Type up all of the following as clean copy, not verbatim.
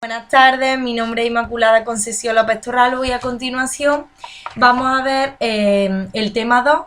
Buenas tardes, mi nombre es Inmaculada Concesión López Torralbo y a continuación vamos a ver el tema 2,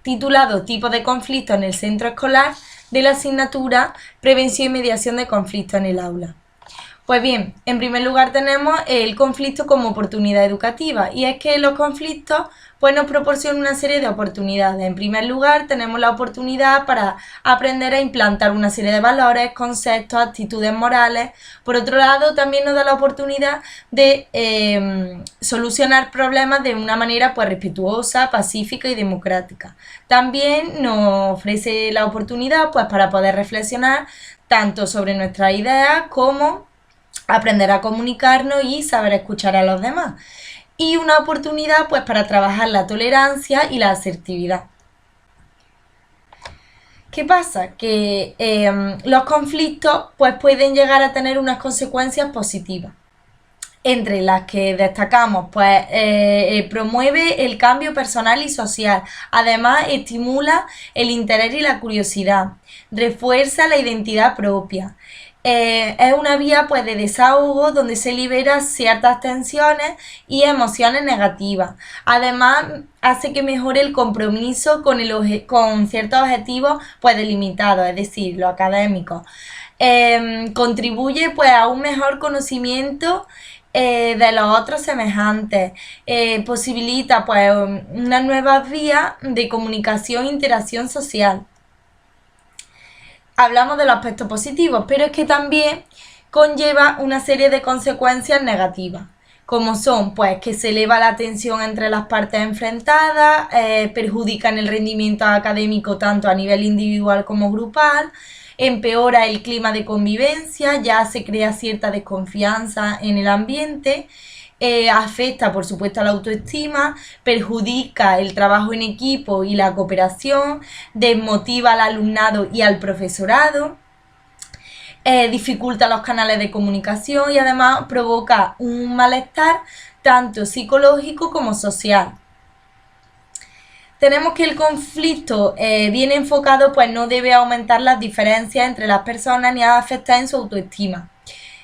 titulado Tipos de conflictos en el centro escolar, de la asignatura Prevención y mediación de conflictos en el aula. Pues bien, en primer lugar tenemos el conflicto como oportunidad educativa, y es que los conflictos pues nos proporcionan una serie de oportunidades. En primer lugar tenemos la oportunidad para aprender a implantar una serie de valores, conceptos, actitudes morales. Por otro lado, también nos da la oportunidad de solucionar problemas de una manera pues respetuosa, pacífica y democrática. También nos ofrece la oportunidad pues para poder reflexionar tanto sobre nuestras ideas como aprender a comunicarnos y saber escuchar a los demás. Y una oportunidad pues para trabajar la tolerancia y la asertividad. ¿Qué pasa? Que los conflictos pues pueden llegar a tener unas consecuencias positivas, entre las que destacamos, pues promueve el cambio personal y social, además estimula el interés y la curiosidad, refuerza la identidad propia. Es una vía pues de desahogo donde se liberan ciertas tensiones y emociones negativas. Además hace que mejore el compromiso con ciertos objetivos pues delimitados, es decir, los académicos. Contribuye pues a un mejor conocimiento de los otros semejantes, posibilita pues unas nuevas vías de comunicación e interacción social. Hablamos de los aspectos positivos, pero es que también conlleva una serie de consecuencias negativas, como son pues que se eleva la tensión entre las partes enfrentadas, perjudican el rendimiento académico tanto a nivel individual como grupal, empeora el clima de convivencia, ya se crea cierta desconfianza en el ambiente, afecta por supuesto a la autoestima, perjudica el trabajo en equipo y la cooperación, desmotiva al alumnado y al profesorado, dificulta los canales de comunicación y además provoca un malestar tanto psicológico como social. Tenemos que el conflicto bien enfocado pues no debe aumentar las diferencias entre las personas ni afectar en su autoestima.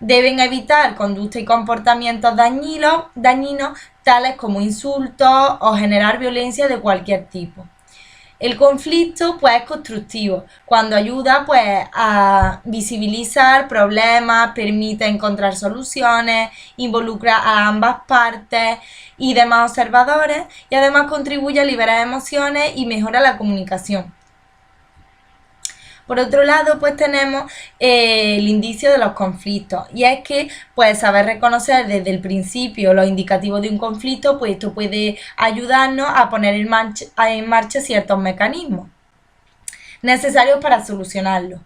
Deben evitar conductas y comportamientos dañinos tales como insultos o generar violencia de cualquier tipo. El conflicto pues es constructivo cuando ayuda pues a visibilizar problemas, permite encontrar soluciones, involucra a ambas partes y demás observadores y además contribuye a liberar emociones y mejora la comunicación. Por otro lado, pues tenemos el indicio de los conflictos, y es que pues saber reconocer desde el principio los indicativos de un conflicto, pues esto puede ayudarnos a poner en marcha ciertos mecanismos necesarios para solucionarlo.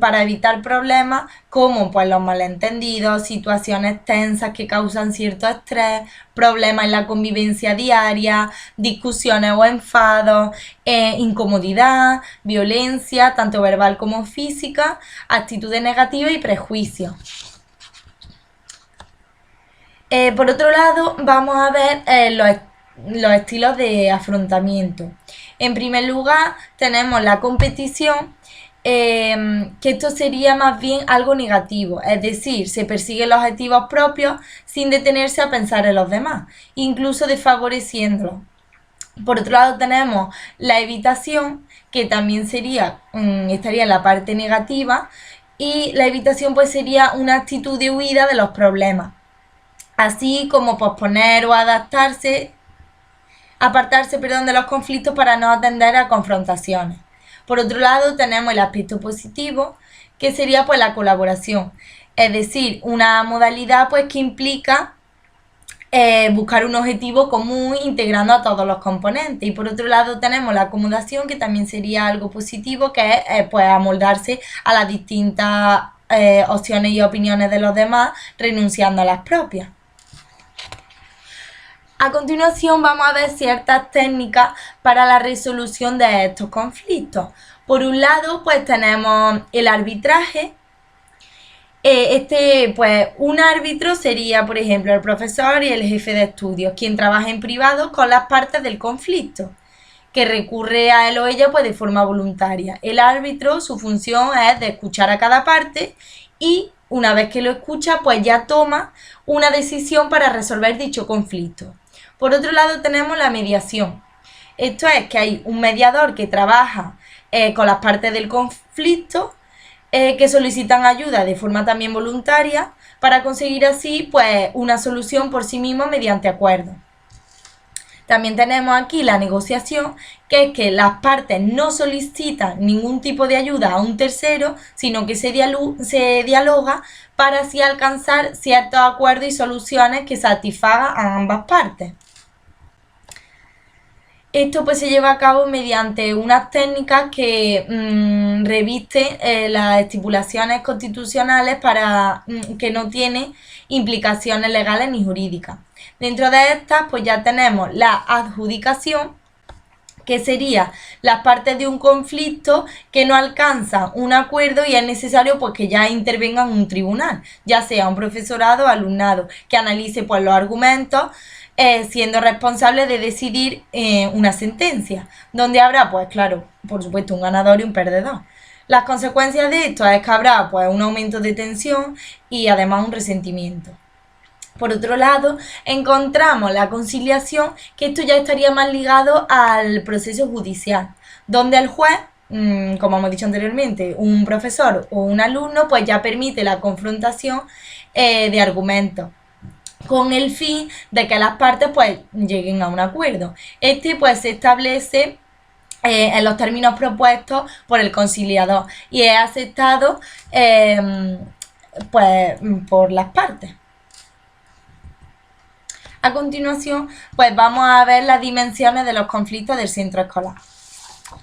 Para evitar problemas como pues los malentendidos, situaciones tensas que causan cierto estrés, problemas en la convivencia diaria, discusiones o enfados, incomodidad, violencia, tanto verbal como física, actitudes negativas y prejuicios. Por otro lado, vamos a ver los estilos de afrontamiento. En primer lugar, tenemos la competición, que esto sería más bien algo negativo, es decir, se persiguen los objetivos propios sin detenerse a pensar en los demás, incluso desfavoreciéndolos. Por otro lado tenemos la evitación, que también estaría en la parte negativa, y la evitación pues sería una actitud de huida de los problemas, así como posponer o apartarse de los conflictos para no atender a confrontaciones. Por otro lado, tenemos el aspecto positivo, que sería pues la colaboración, es decir, una modalidad pues que implica buscar un objetivo común integrando a todos los componentes. Y por otro lado tenemos la acomodación, que también sería algo positivo, que es pues amoldarse a las distintas opciones y opiniones de los demás, renunciando a las propias. A continuación vamos a ver ciertas técnicas para la resolución de estos conflictos. Por un lado, pues tenemos el arbitraje. Pues un árbitro sería, por ejemplo, el profesor y el jefe de estudios, quien trabaja en privado con las partes del conflicto, que recurre a él o ella pues de forma voluntaria. El árbitro, su función es de escuchar a cada parte y una vez que lo escucha pues ya toma una decisión para resolver dicho conflicto. Por otro lado tenemos la mediación. Esto es que hay un mediador que trabaja con las partes del conflicto que solicitan ayuda de forma también voluntaria para conseguir así pues una solución por sí mismo mediante acuerdo. También tenemos aquí la negociación, que es que las partes no solicitan ningún tipo de ayuda a un tercero, sino que se dialoga para así alcanzar ciertos acuerdos y soluciones que satisfagan a ambas partes. Esto pues se lleva a cabo mediante unas técnicas que revisten las estipulaciones constitucionales para que no tienen implicaciones legales ni jurídicas. Dentro de estas pues ya tenemos la adjudicación, que sería las partes de un conflicto que no alcanzan un acuerdo y es necesario pues que ya intervenga un tribunal, ya sea un profesorado o alumnado, que analice pues los argumentos, siendo responsable de decidir una sentencia, donde habrá, pues claro, por supuesto, un ganador y un perdedor. Las consecuencias de esto es que habrá pues un aumento de tensión y además un resentimiento. Por otro lado, encontramos la conciliación, que esto ya estaría más ligado al proceso judicial, donde el juez, como hemos dicho anteriormente, un profesor o un alumno, pues ya permite la confrontación de argumentos, con el fin de que las partes pues lleguen a un acuerdo. Este pues se establece en los términos propuestos por el conciliador y es aceptado pues por las partes. A continuación, pues vamos a ver las dimensiones de los conflictos del centro escolar,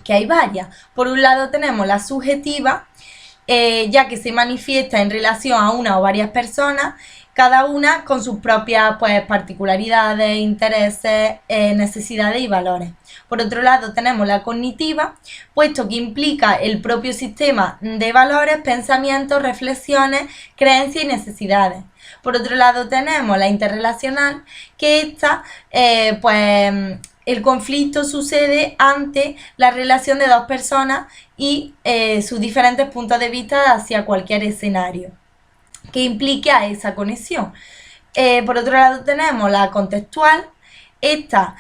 que hay varias. Por un lado tenemos la subjetiva, ya que se manifiesta en relación a una o varias personas, cada una con sus propias pues, particularidades, intereses, necesidades y valores. Por otro lado tenemos la cognitiva, puesto que implica el propio sistema de valores, pensamientos, reflexiones, creencias y necesidades. Por otro lado tenemos la interrelacional, que esta, pues el conflicto sucede ante la relación de dos personas y sus diferentes puntos de vista hacia cualquier escenario que implique a esa conexión. Por otro lado tenemos la contextual. Esta,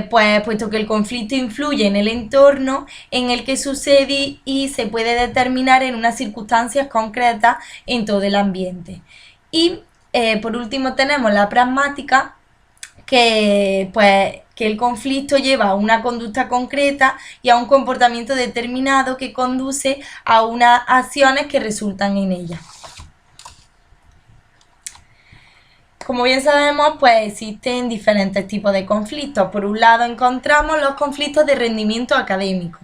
pues puesto que el conflicto influye en el entorno en el que sucede y se puede determinar en unas circunstancias concretas en todo el ambiente. Y por último tenemos la pragmática, que el conflicto lleva a una conducta concreta y a un comportamiento determinado que conduce a unas acciones que resultan en ella. Como bien sabemos, pues existen diferentes tipos de conflictos. Por un lado encontramos los conflictos de rendimiento académico.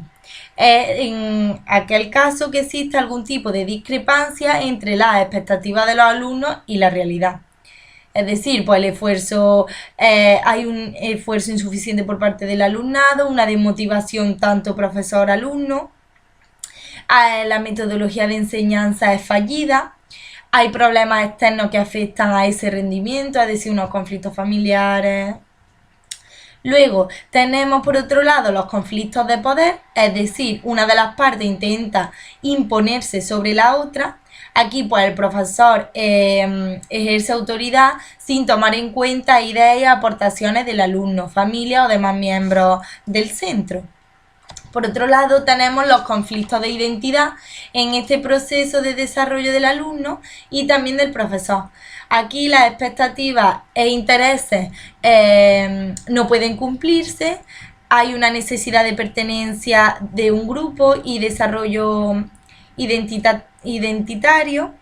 En aquel caso que existe algún tipo de discrepancia entre las expectativas de los alumnos y la realidad. Es decir, pues el esfuerzo, hay un esfuerzo insuficiente por parte del alumnado, una desmotivación tanto profesor-alumno, la metodología de enseñanza es fallida, hay problemas externos que afectan a ese rendimiento, es decir, unos conflictos familiares. Luego tenemos por otro lado los conflictos de poder, es decir, una de las partes intenta imponerse sobre la otra. Aquí pues el profesor ejerce autoridad sin tomar en cuenta ideas y aportaciones del alumno, familia o demás miembros del centro. Por otro lado tenemos los conflictos de identidad en este proceso de desarrollo del alumno y también del profesor. Aquí las expectativas e intereses no pueden cumplirse, hay una necesidad de pertenencia de un grupo y desarrollo identitario.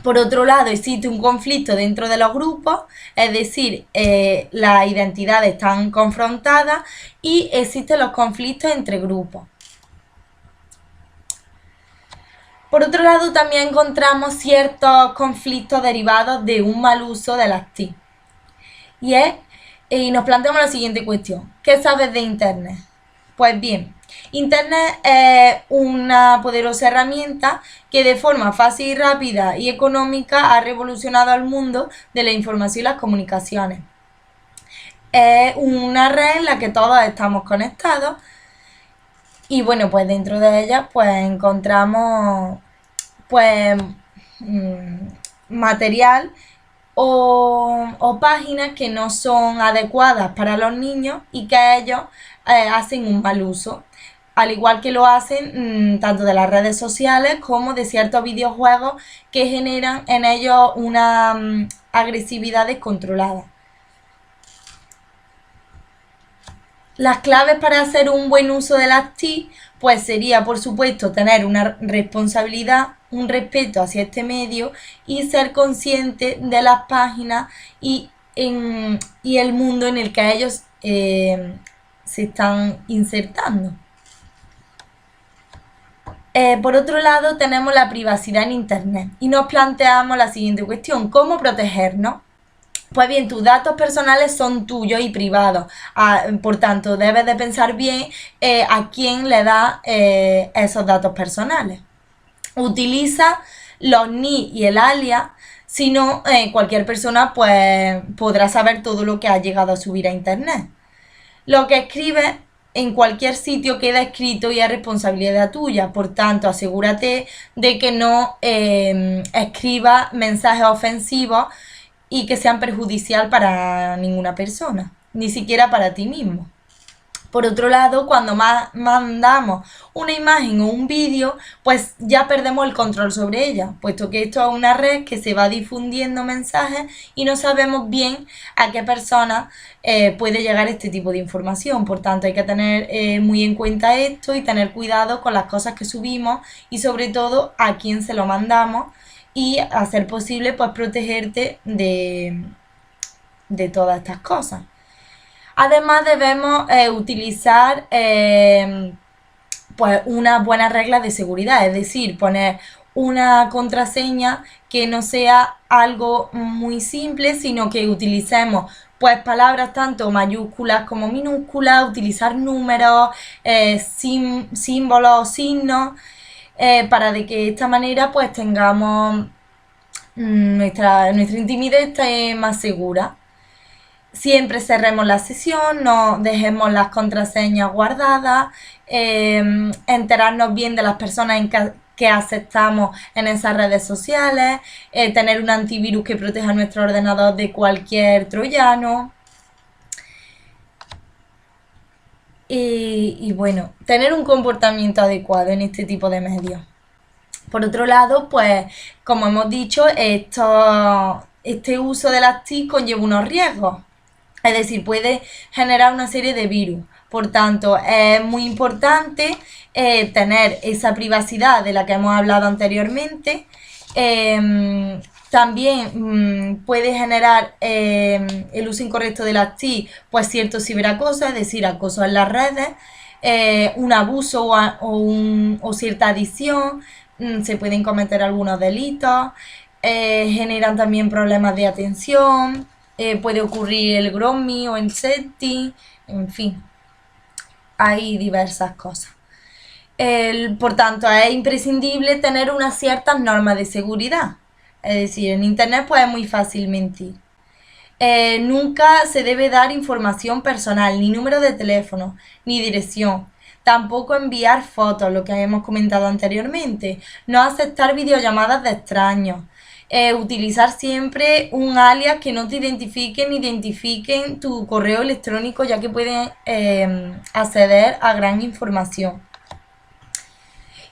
Por otro lado, existe un conflicto dentro de los grupos, es decir, las identidades están confrontadas y existen los conflictos entre grupos. Por otro lado, también encontramos ciertos conflictos derivados de un mal uso de las TIC. Y nos planteamos la siguiente cuestión: ¿qué sabes de Internet? Pues bien, Internet es una poderosa herramienta que de forma fácil, rápida y económica ha revolucionado al mundo de la información y las comunicaciones. Es una red en la que todos estamos conectados, Y bueno, pues dentro de ellas pues encontramos pues material o páginas que no son adecuadas para los niños y que ellos hacen un mal uso. Al igual que lo hacen tanto de las redes sociales como de ciertos videojuegos que generan en ellos una agresividad descontrolada. Las claves para hacer un buen uso de las TIC, pues sería, por supuesto, tener una responsabilidad, un respeto hacia este medio y ser consciente de las páginas y el mundo en el que ellos se están insertando. Por otro lado, tenemos la privacidad en Internet y nos planteamos la siguiente cuestión: ¿cómo protegernos? Pues bien, tus datos personales son tuyos y privados, por tanto, debes de pensar bien a quién le das esos datos personales. Utiliza los NIC y el alias, si no, cualquier persona pues podrá saber todo lo que has llegado a subir a internet. Lo que escribes en cualquier sitio queda escrito y es responsabilidad tuya, por tanto, asegúrate de que no escribas mensajes ofensivos y que sean perjudicial para ninguna persona, ni siquiera para ti mismo. Por otro lado, cuando mandamos una imagen o un vídeo, pues ya perdemos el control sobre ella, puesto que esto es una red que se va difundiendo mensajes y no sabemos bien a qué persona puede llegar este tipo de información. Por tanto, hay que tener muy en cuenta esto y tener cuidado con las cosas que subimos y sobre todo a quién se lo mandamos y hacer posible pues protegerte de todas estas cosas. Además debemos utilizar pues unas buenas reglas de seguridad, es decir, poner una contraseña que no sea algo muy simple, sino que utilicemos pues palabras tanto mayúsculas como minúsculas, utilizar números, símbolos, signos, para de que de esta manera pues tengamos nuestra intimidad esté más segura. Siempre cerremos la sesión, no dejemos las contraseñas guardadas, enterarnos bien de las personas que aceptamos en esas redes sociales, tener un antivirus que proteja nuestro ordenador de cualquier troyano. Y bueno, tener un comportamiento adecuado en este tipo de medios. Por otro lado, pues, como hemos dicho, este uso de las TIC conlleva unos riesgos. Es decir, puede generar una serie de virus. Por tanto, es muy importante tener esa privacidad de la que hemos hablado anteriormente. También puede generar el uso incorrecto de las TIC, pues cierto ciberacoso, es decir, acoso en las redes, un abuso o cierta adicción, se pueden cometer algunos delitos, generan también problemas de atención, puede ocurrir el grooming o el sexting, en fin, hay diversas cosas. Por tanto, es imprescindible tener unas ciertas normas de seguridad. Es decir, en internet pues es muy fácil mentir. Nunca se debe dar información personal, ni número de teléfono, ni dirección. Tampoco enviar fotos, lo que hemos comentado anteriormente. No aceptar videollamadas de extraños. Utilizar siempre un alias que no te identifiquen ni identifiquen tu correo electrónico, ya que pueden acceder a gran información.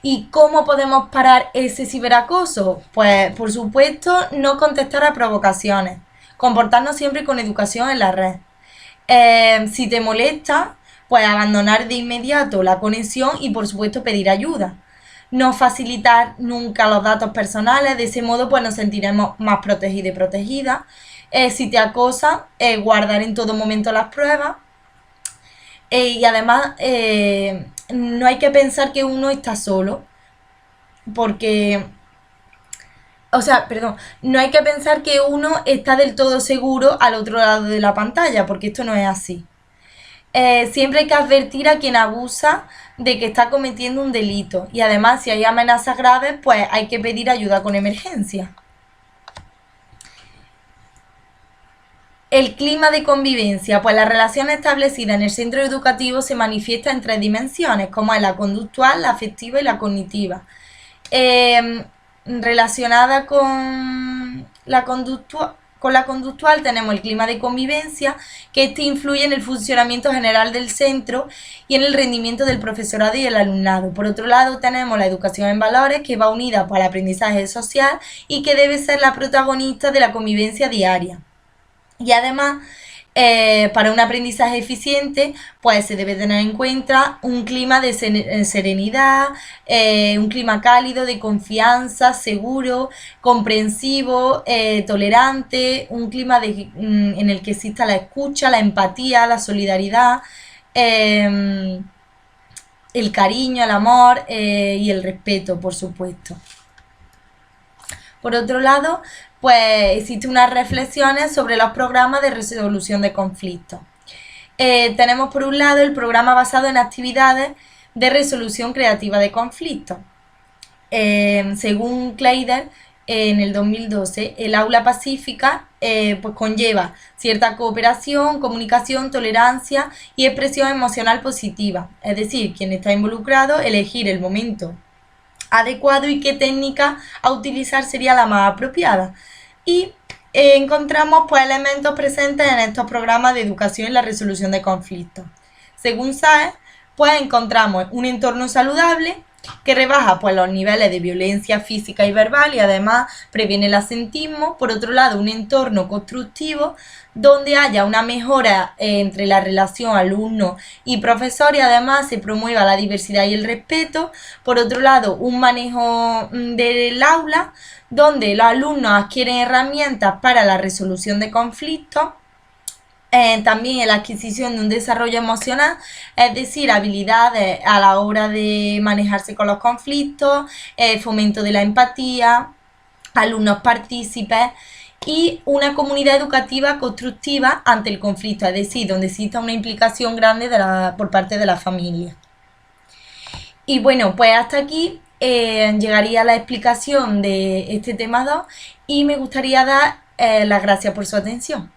¿Y cómo podemos parar ese ciberacoso? Pues, por supuesto, no contestar a provocaciones. Comportarnos siempre con educación en la red. Si te molesta, pues abandonar de inmediato la conexión y, por supuesto, pedir ayuda. No facilitar nunca los datos personales, de ese modo pues nos sentiremos más protegidos y protegidas. Si te acosan, guardar en todo momento las pruebas. Y además no hay que pensar que uno está solo, porque, o sea, perdón, no hay que pensar que uno está del todo seguro al otro lado de la pantalla, porque esto no es así. Siempre hay que advertir a quien abusa de que está cometiendo un delito y además si hay amenazas graves pues hay que pedir ayuda con emergencia. El clima de convivencia, pues la relación establecida en el centro educativo se manifiesta en 3 dimensiones, como es la conductual, la afectiva y la cognitiva. Relacionada con la conductual tenemos el clima de convivencia, que este influye en el funcionamiento general del centro y en el rendimiento del profesorado y el alumnado. Por otro lado, tenemos la educación en valores, que va unida al aprendizaje social y que debe ser la protagonista de la convivencia diaria. Y además, para un aprendizaje eficiente, pues se debe tener en cuenta un clima de serenidad, un clima cálido, de confianza, seguro, comprensivo, tolerante, un clima en el que exista la escucha, la empatía, la solidaridad, el cariño, el amor y el respeto, por supuesto. Por otro lado, pues existen unas reflexiones sobre los programas de resolución de conflictos. Tenemos por un lado el programa basado en actividades de resolución creativa de conflictos. Según Kleider, en el 2012, el aula pacífica pues conlleva cierta cooperación, comunicación, tolerancia y expresión emocional positiva. Es decir, quien está involucrado, elegir el momento adecuado y qué técnica a utilizar sería la más apropiada. Y encontramos pues elementos presentes en estos programas de educación y la resolución de conflictos. Según SAE, pues encontramos un entorno saludable que rebaja pues los niveles de violencia física y verbal y además previene el absentismo. Por otro lado, un entorno constructivo donde haya una mejora entre la relación alumno y profesor y además se promueva la diversidad y el respeto. Por otro lado, un manejo del aula donde los alumnos adquieren herramientas para la resolución de conflictos. También la adquisición de un desarrollo emocional, es decir, habilidades a la hora de manejarse con los conflictos, fomento de la empatía, alumnos partícipes y una comunidad educativa constructiva ante el conflicto, es decir, donde exista una implicación grande por parte de la familia. Y bueno, pues hasta aquí llegaría la explicación de este tema 2 y me gustaría dar las gracias por su atención.